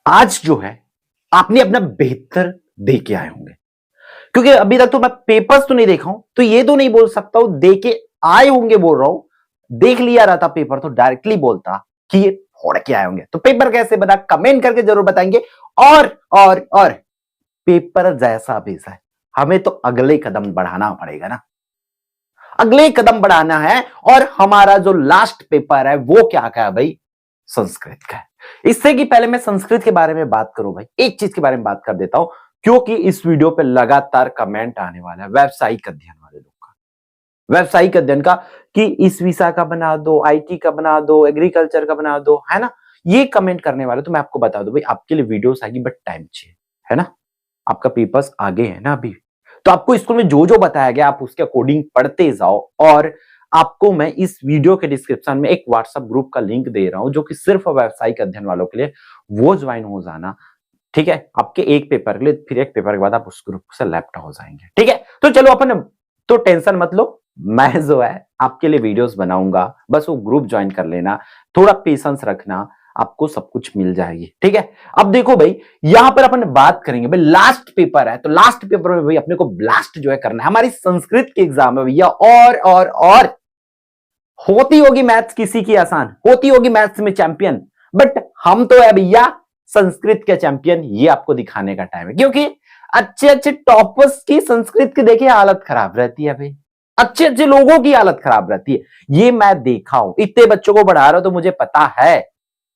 आज जो है आपने अपना बेहतर दे के आए होंगे, क्योंकि अभी तक तो मैं पेपर्स तो नहीं देखा हूं, तो ये तो नहीं बोल सकता हूं दे के आए होंगे बोल रहा हूं। देख लिया रहता पेपर तो डायरेक्टली बोलता कि ये फोड़ के आए होंगे। तो पेपर कैसे बना कमेंट करके जरूर बताएंगे। और पेपर जैसा वैसा है, हमें तो अगले कदम बढ़ाना पड़ेगा ना, अगले कदम बढ़ाना है। और हमारा जो लास्ट पेपर है वो क्या का है भाई, संस्कृत का है। इससे कि पहले मैं संस्कृत के बारे में बात करूं भाई, एक चीज के बारे में बात कर देता हूं, क्योंकि इस वीडियो पे लगातार कमेंट आने वाला है व्यावसायिक अध्ययन वाले लोग का, व्यावसायिक अध्ययन का, कि इस विषय का बना दो, आईटी का बना दो, एग्रीकल्चर का बना दो, है ना। ये कमेंट करने वाले, तो मैं आपको बता दूं भाई, आपके लिए वीडियोस आएगी बट टाइम चाहिए, है ना। आपका पेपर्स आगे है ना अभी, तो आपको स्कूल में जो जो बताया गया आप उसके अकॉर्डिंग पढ़ते जाओ। और आपको मैं इस वीडियो के डिस्क्रिप्शन में एक व्हाट्सएप ग्रुप का लिंक दे रहा हूं जो कि सिर्फ व्यावसायिक अध्ययन वालों के लिए, वो ज्वाइन हो जाना, ठीक है। आपके एक पेपर के लिए, फिर एक पेपर के बाद आप उस ग्रुप से लैपट हो जाएंगे, ठीक है। तो चलो अपन, तो टेंशन मत लो, मैं जो है आपके लिए वीडियोस बनाऊंगा, बस वो ग्रुप ज्वाइन कर लेना, थोड़ा पेशेंस रखना, आपको सब कुछ मिल जाएगी, ठीक है। अब देखो भाई, यहां पर अपन बात करेंगे भाई, लास्ट पेपर है, तो लास्ट पेपर में भाई अपने को ब्लास्ट जो है करना है, हमारी संस्कृत की एग्जाम है भैया। और होती होगी मैथ्स किसी की आसान, होती होगी मैथ्स में चैंपियन, बट हम तो है भैया संस्कृत के चैंपियन, ये आपको दिखाने का टाइम है। क्योंकि अच्छे अच्छे टॉपर्स की संस्कृत की देखिए हालत खराब रहती है भाई, अच्छे अच्छे लोगों की हालत खराब रहती है, ये मैं देखा हूं, इतने बच्चों को पढ़ा रहा हूं तो मुझे पता है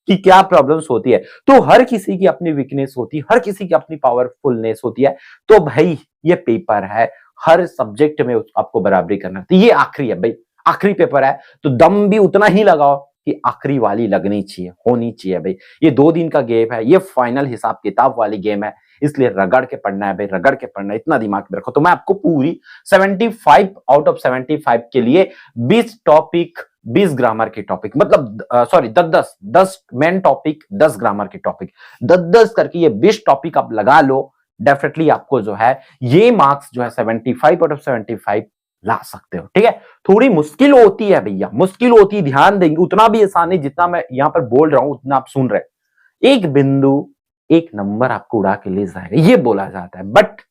कि क्या प्रॉब्लम्स होती है। तो हर किसी की अपनी वीकनेस होती है, हर किसी की अपनी पावरफुलनेस होती है। तो भाई ये पेपर है, हर सब्जेक्ट में आपको बराबरी करना है, तो ये आखिरी है भाई, आखिरी पेपर है, तो दम भी उतना ही लगाओ कि आखिरी वाली लगनी चाहिए, होनी चाहिए भाई। ये 2 दिन का गेम है, ये फाइनल हिसाब किताब वाली गेम है, इसलिए रगड़ के पढ़ना है भाई, रगड़ के पढ़ना है, इतना दिमाग में रखो। तो मैं आपको पूरी 75 आउट ऑफ 75 के लिए 20 टॉपिक, 20 ग्रामर के टॉपिक, मतलब सॉरी 10 मेन टॉपिक, 10 ग्रामर के टॉपिक, 10 करके ये 20 टॉपिक आप लगा लो, डेफिनेटली आपको जो है ये मार्क्स जो है 75 आउट ऑफ 75 ला सकते हो, ठीक है। थोड़ी मुश्किल होती है भैया, मुश्किल होती है, ध्यान देंगे, उतना भी आसान नहीं जितना मैं यहां पर बोल रहा हूं, उतना आप सुन रहे। एक बिंदु एक नंबर आपको उड़ा के ले जाएगा, ये बोला जाता है, बट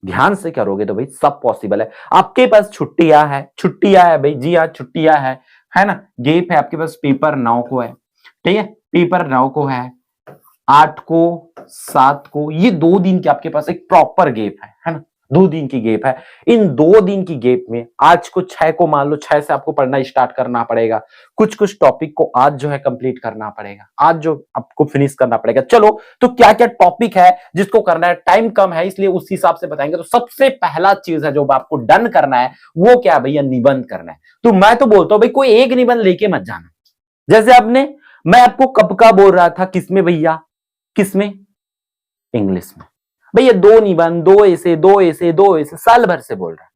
ध्यान से करोगे तो भाई सब पॉसिबल है। आपके पास छुट्टियां है, छुट्टियां है भाई, जी हाँ छुट्टियां है ना। गेप है आपके पास, पेपर 9 को है, ठीक है, पेपर 9 को है, 8 को, 7 को, ये 2 दिन की आपके पास एक प्रॉपर गेप है ना, 2 दिन की गेप है। इन 2 दिन की गेप में आज को 6 को मान लो, 6 से आपको पढ़ना स्टार्ट करना पड़ेगा, कुछ कुछ टॉपिक को आज जो है कंप्लीट करना पड़ेगा, आज जो आपको फिनिश करना पड़ेगा। चलो, तो क्या क्या टॉपिक है जिसको करना है, टाइम कम है इसलिए उस हिसाब से बताएंगे। तो सबसे पहला चीज है जो आपको डन करना है वो क्या भैया, निबंध करना है। तो मैं तो बोलता हूं भाई कोई एक निबंध लेके मत जाना, जैसे आपने, मैं आपको कब का बोल रहा था, किसमें भैया, किसमें, इंग्लिश में भैया, 2 निबंध, 2 ऐसे, 2 ऐसे, 2 ऐसे, साल भर से बोल रहा है।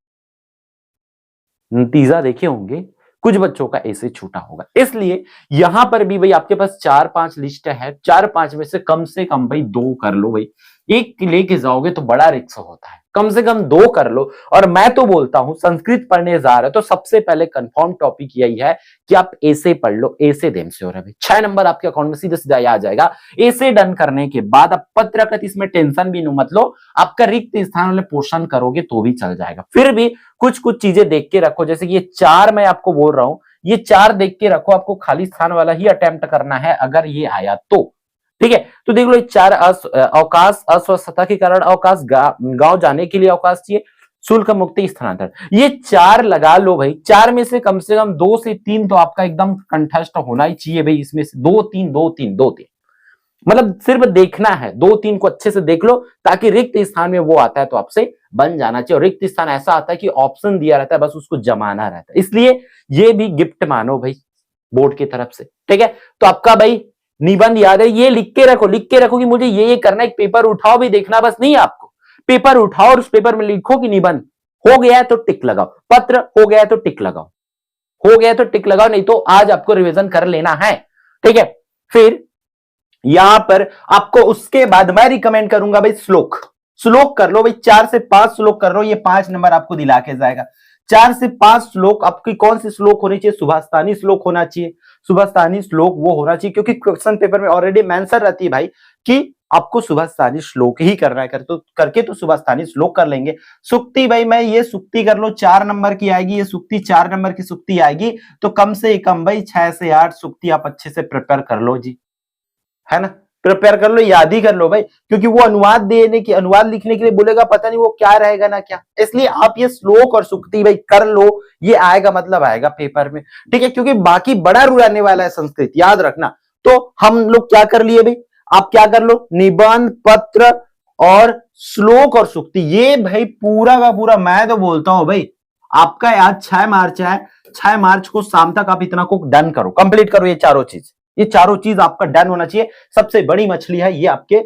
नतीजा देखे होंगे, कुछ बच्चों का ऐसे छूटा होगा। इसलिए यहां पर भी भाई आपके पास 4-5 लिस्ट है, 4-5 में से कम भाई 2 कर लो भाई, एक लेके जाओगे तो बड़ा रिस्क होता है, कम से कम 2 कर लो। और मैं तो बोलता हूं संस्कृत पढ़ने जा रहे हो तो सबसे पहले कंफर्म टॉपिक यही है कि आप ऐसे पढ़ लो, ऐसे देम से हो रहा है, 6 नंबर आपके अकाउंट में सीधा सीधा आ जाएगा। ऐसे डन करने के बाद आप पत्रगत, इसमें टेंशन भी नहीं, मतलब आपका रिक्त स्थान वाले पोर्शन करोगे तो भी चल जाएगा। फिर भी कुछ कुछ चीजें देख के रखो, जैसे कि ये 4 मैं आपको बोल रहा हूं, ये 4 देख के रखो, आपको खाली स्थान वाला ही अटेम्प्ट करना है अगर ये आया तो, ठीक है। तो देख लो, 4 अवकाश, अस्वस्थता के कारण अवकाश, गांव जाने के लिए अवकाश चाहिए, शुल्क मुक्ति, स्थानांतरण, ये 4 लगा लो भाई। 4 में से कम 2 से 3 तो आपका एकदम कंठस्थ होना ही चाहिए भाई, इसमें से 2-3 2-3 2-3, मतलब सिर्फ देखना है, 2-3 को अच्छे से देख लो, ताकि रिक्त स्थान में वो आता है तो आपसे बन जाना चाहिए। और रिक्त स्थान ऐसा आता है कि ऑप्शन दिया रहता है, बस उसको जमाना रहता है, इसलिए ये भी गिफ्ट मानो भाई बोर्ड की तरफ से, ठीक है। तो आपका भाई निबंध याद है, ये लिख के रखो, लिख के रखो कि मुझे ये करना है। एक पेपर उठाओ भी, देखना बस नहीं आपको, पेपर उठाओ और उस पेपर में लिखो कि निबंध हो गया है तो टिक लगाओ, पत्र हो गया है तो टिक लगाओ, हो गया तो टिक लगाओ, नहीं तो आज आपको रिवीजन कर लेना है, ठीक है। फिर यहां पर आपको उसके बाद मैं रिकमेंड करूंगा भाई श्लोक, श्लोक कर लो भाई, 4 से 5 श्लोक कर लो, ये 5 नंबर आपको दिला के जाएगा। 4 से 5 श्लोक आपकी कौन सी श्लोक होनी चाहिए? सुभाषतानी श्लोक होना चाहिए। सुभाषतानी श्लोक वो होना चाहिए क्योंकि क्वेश्चन पेपर में ऑलरेडी मेंशन रहती है भाई कि आपको सुभाषतानी श्लोक ही करना है, करके तो सुभाषतानी श्लोक कर लेंगे। सुक्ति भाई मैं ये सुक्ति कर लो 4 नंबर की आएगी, ये सुक्ति 4 नंबर की सुक्ति आएगी, तो कम से कम भाई 6 से 8 सुक्ति आप अच्छे से प्रिपेयर कर लो जी, है ना, प्रिपेयर कर लो, याद ही कर लो भाई, क्योंकि वो अनुवाद लिखने के लिए बोलेगा, पता नहीं वो क्या रहेगा ना क्या, इसलिए आप ये श्लोक और सुक्ति भाई कर लो, ये आएगा मतलब आएगा पेपर में, ठीक है, क्योंकि बाकी बड़ा रूल आने वाला है संस्कृत, याद रखना। तो हम लोग क्या कर लिए भाई, आप क्या कर लो, निबंध, पत्र और श्लोक और सुक्ति, ये भाई पूरा का पूरा, मैं तो बोलता हूं भाई आपका आज 6 मार्च है, 6 मार्च को शाम तक आप इतना को डन करो, कंप्लीट करो ये चारों चीज आपका डन होना चाहिए। सबसे बड़ी मछली है ये आपके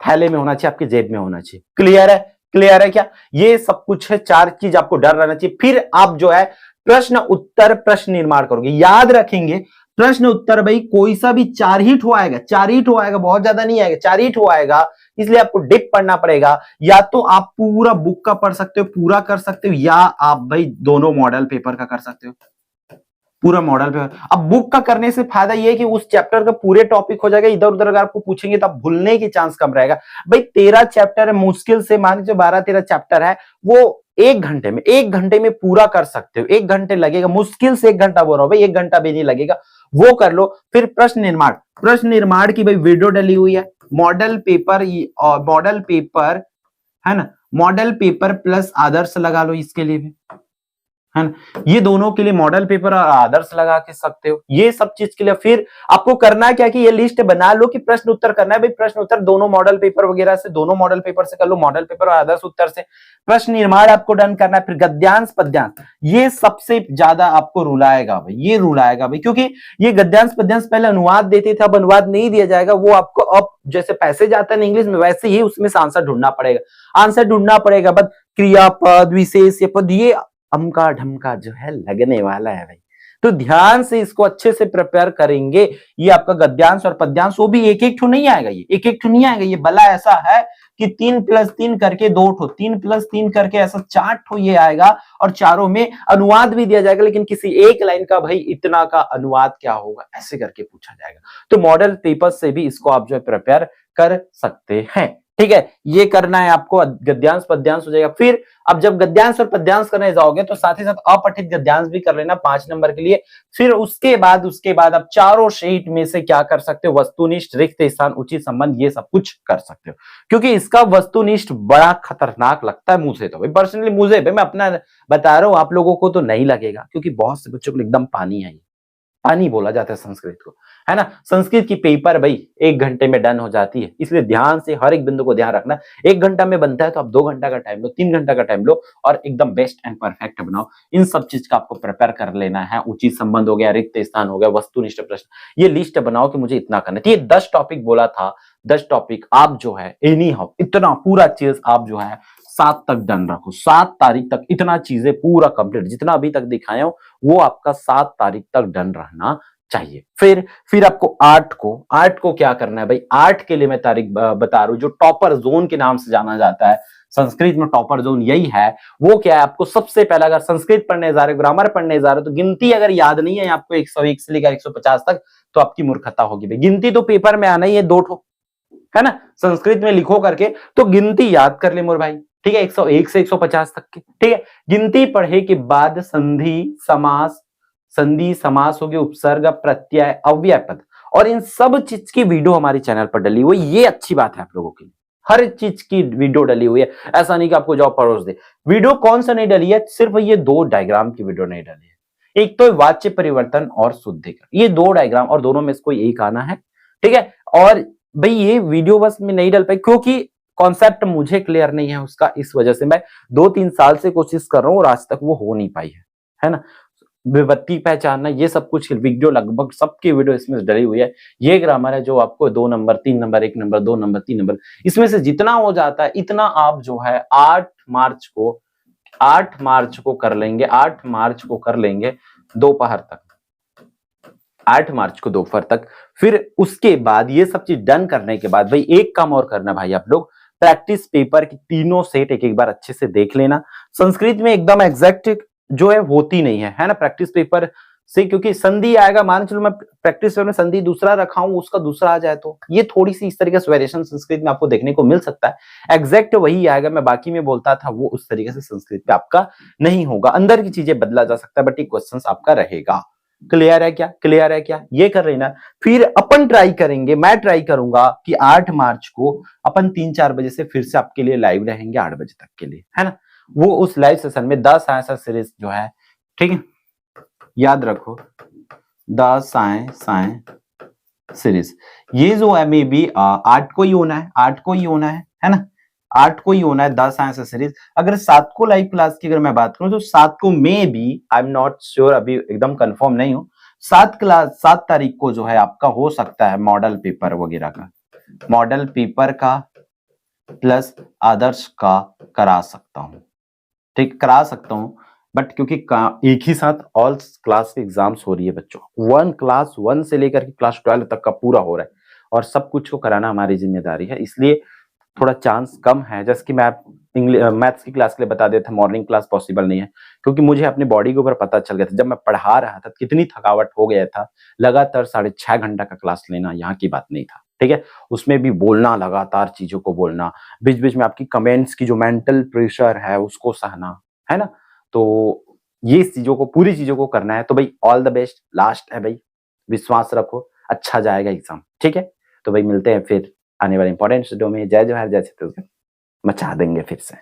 थैले में होना चाहिए, आपके जेब में होना चाहिए। क्लियर है क्या? ये सब कुछ है, 4 चीज आपको डर रहना चाहिए। फिर आप जो है प्रश्न उत्तर प्रश्न निर्माण करोगे, याद रखेंगे प्रश्न उत्तर भाई कोई सा भी 4 ही ठो आएगा, 4 ही ठो आएगा, बहुत ज्यादा नहीं आएगा, 4 ही ठो आएगा, इसलिए आपको डिप पढ़ना पड़ेगा। या तो आप पूरा बुक का पढ़ सकते हो, पूरा कर सकते हो, या आप भाई दोनों मॉडल पेपर का कर सकते हो, पूरा मॉडल पेपर। अब बुक का करने से फायदा ये है कि उस चैप्टर का पूरे टॉपिक हो जाएगा, इधर उधर अगर आपको पूछेंगे तो आप भूलने की चांस कम रहेगा। भाई 13 चैप्टर है, मुश्किल से मान लीजिए 12-13 चैप्टर है, वो 1 घंटे में पूरा कर सकते हो, 1 घंटे लगेगा, मुश्किल से 1 घंटा बोल रहा हूं भाई, 1 घंटा भी नहीं लगेगा, वो कर लो। फिर प्रश्न निर्माण की भाई वीडियो डली हुई है, मॉडल पेपर है ना, मॉडल पेपर प्लस आदर्श लगा लो इसके लिए भी, है ना, ये दोनों के लिए मॉडल पेपर और आदर्श लगा के सकते हो, ये सब चीज के लिए। फिर आपको करना क्या कि ये लिस्ट बना लो कि प्रश्न उत्तर करना है भाई, प्रश्न उत्तर दोनों मॉडल पेपर वगैरह से, दोनों मॉडल पेपर से कर लो, मॉडल पेपर और आदर्श उत्तर से। प्रश्न निर्माण आपको डन करना है। फिर गद्यांश पद्यांश, ये सबसे ज्यादा आपको रुलाएगा भाई, ये रुलाएगा भाई, क्योंकि ये गद्यांश पद्यांश पहले अनुवाद देते थे, अब अनुवाद नहीं दिया जाएगा, वो आपको अब जैसे पैसे जाते हैं इंग्लिश में, वैसे ही उसमें से आंसर ढूंढना पड़ेगा, बस क्रियापद, विशेष पद, ये अमका ढमका जो है लगने वाला है भाई, तो ध्यान से इसको अच्छे से प्रिपेयर करेंगे। ये आपका गद्यांश और पद्यांश, वो भी एक ठो नहीं आएगा, ये एक ठो नहीं आएगा, ये बला ऐसा है कि 3+3 करके 2 ठो, 3+3 करके ऐसा 4 ठो ये आएगा, और चारों में अनुवाद भी दिया जाएगा, लेकिन किसी एक लाइन का भाई इतना का अनुवाद क्या होगा, ऐसे करके पूछा जाएगा। तो मॉडल पेपर से भी इसको आप जो है प्रिपेयर कर सकते हैं, ठीक है, ये करना है आपको, गद्यांश पद्यांश हो जाएगा। फिर अब जब गद्यांश और पद्यांश करने जाओगे तो साथ ही साथ अपठित गद्यांश भी कर लेना 5 नंबर के लिए। फिर उसके बाद आप चारों शीट में से क्या कर सकते हो, वस्तुनिष्ठ, रिक्त स्थान, उचित संबंध, ये सब कुछ कर सकते हो, क्योंकि इसका वस्तुनिष्ठ बड़ा खतरनाक लगता है मुझे, तो पर्सनली मुझे, मैं अपना बता रहा हूं, आप लोगों को तो नहीं लगेगा, क्योंकि बहुत से बच्चों को एकदम पानी है, पानी बोला जाता है संस्कृत को, है ना। संस्कृत की पेपर भाई 1 घंटे में डन हो जाती है, इसलिए ध्यान से हर एक बिंदु को ध्यान रखना। 1 घंटा में बनता है तो आप 2 घंटा का टाइम लो, 3 घंटा का टाइम लो, और एकदम बेस्ट एंड परफेक्ट बनाओ। इन सब चीज का आपको प्रिपेयर कर लेना है। उचित संबंध हो गया, रिक्त स्थान हो गया, वस्तुनिष्ठ प्रश्न, ये लिस्ट बनाओ कि मुझे इतना करना है। ये 10 टॉपिक बोला था, 10 टॉपिक आप जो है एनी हाउ इतना पूरा चीज आप जो है 7 तक डन रखो, 7 तारीख तक इतना चीजें पूरा कंप्लीट, जितना अभी तक दिखाया हूं वो आपका 7 तारीख तक डन रहना चाहिए। फिर आपको आर्ट को क्या करना है भाई, आर्ट के लिए मैं तारीख बता रहा हूं, जो टॉपर जोन के नाम से जाना जाता है संस्कृत में, टॉपर जोन यही है। वो क्या है, आपको सबसे पहला अगर संस्कृत पढ़ने जा रहे, ग्रामर पढ़ने जा रहे, तो गिनती अगर याद नहीं है आपको 101 से लेकर 150 तक, तो आपकी मूर्खता होगी भाई। गिनती तो पेपर में आना ही है, 2 ठो, है ना, संस्कृत में लिखो करके, तो गिनती याद कर ले मोर भाई, ठीक है, 101 से 150 तक की, ठीक है। गिनती पढ़े के बाद संधि समास हो गए, उपसर्ग, प्रत्यय, अव्यय पद, और इन सब चीज की वीडियो हमारे चैनल पर डली हुई, ये अच्छी बात है आप लोगों के लिए, हर चीज की वीडियो डली हुई है, ऐसा नहीं कि आपको जॉब परोस दे। वीडियो कौन सा नहीं डली है, सिर्फ ये 2 डायग्राम की वीडियो नहीं डली है, एक तो वाच्य परिवर्तन और शुद्धिकरण, ये 2 डायग्राम, और दोनों में से कोई एक आना है, ठीक है। और भाई ये वीडियो बस में नहीं डल पाई क्योंकि कॉन्सेप्ट मुझे क्लियर नहीं है उसका, इस वजह से मैं 2-3 साल से कोशिश कर रहा हूं और आज तक वो हो नहीं पाई है ना। विभक्ति पहचानना, ये सब कुछ वीडियो, लगभग सबकी वीडियो इसमें डली हुई है। ये ग्रामर है जो आपको 2 number, 3 number, 1 number, 2 number, 3 number, इसमें से जितना हो जाता है इतना आप जो है 8 मार्च को कर लेंगे, 8 मार्च को कर लेंगे दोपहर तक, 8 मार्च को दोपहर तक। फिर उसके बाद ये सब चीज डन करने के बाद भाई एक काम और करना भाई, आप लोग प्रैक्टिस पेपर की तीनों सेट एक बार अच्छे से देख लेना। संस्कृत में एकदम एग्जैक्ट जो है होती नहीं है ना, प्रैक्टिस पेपर से, क्योंकि संधि आएगा, मान चलो मैं प्रैक्टिस पेपर में संधि दूसरा रखा हूं, उसका दूसरा आ जाए, तो ये थोड़ी सी इस तरीके से वेरिएशन संस्कृत में आपको देखने को मिल सकता है। एग्जैक्ट वही आएगा, मैं बाकी में बोलता था वो उस तरीके से संस्कृत पे आपका नहीं होगा, अंदर की चीजें बदला जा सकता है, बट ये क्वेश्चन आपका रहेगा। क्लियर है क्या? क्लियर है क्या? ये कर लेना। फिर अपन ट्राई करेंगे, मैं ट्राई करूंगा कि 8 मार्च को अपन 3-4 बजे से फिर से आपके लिए लाइव रहेंगे 8 बजे तक के लिए, है ना। वो उस लाइव सेशन में 10 आंसर सीरीज जो है, ठीक है, याद रखो 10 साए सीरीज, ये जो है मे बी 8 को ही होना है, 8 को ही होना है ना, 8 को ही होना है 10 आंसर सीरीज। अगर 7 को लाइव क्लास की अगर मैं बात करूं तो 7 को may be, I am not sure, अभी एकदम कंफर्म नहीं हूं, 7 तारीख को जो है आपका हो सकता है मॉडल पेपर वगैरह का, मॉडल पेपर का प्लस आदर्श का करा सकता हूं, ठीक, करा सकता हूं। बट क्योंकि एक ही साथ ऑल क्लास के एग्जाम्स हो रही है बच्चों, क्लास 1 से लेकर के क्लास 12 तक का पूरा हो रहा है, और सब कुछ को कराना हमारी जिम्मेदारी है, इसलिए थोड़ा चांस कम है। जैसे कि मैं मैथ्स की क्लास के लिए बता देता, मॉर्निंग क्लास पॉसिबल नहीं है, क्योंकि मुझे अपनी बॉडी के ऊपर पता चल गया था जब मैं पढ़ा रहा था कितनी थकावट हो गया था, लगातार 6.5 घंटा का क्लास लेना यहाँ की बात नहीं था, ठीक है, उसमें भी बोलना, लगातार चीजों को बोलना, बीच बीच में आपकी कमेंट्स की जो मेंटल प्रेशर है उसको सहना, है ना। तो ये चीजों को, पूरी चीजों को करना है, तो भाई ऑल द बेस्ट, लास्ट है भाई, विश्वास रखो, अच्छा जाएगा एग्जाम, ठीक है। तो भाई मिलते हैं फिर आने वाले इंपॉर्टेंट वीडियो में। जय जवाहर, जय छत्तीसगढ़, मचा देंगे फिर से।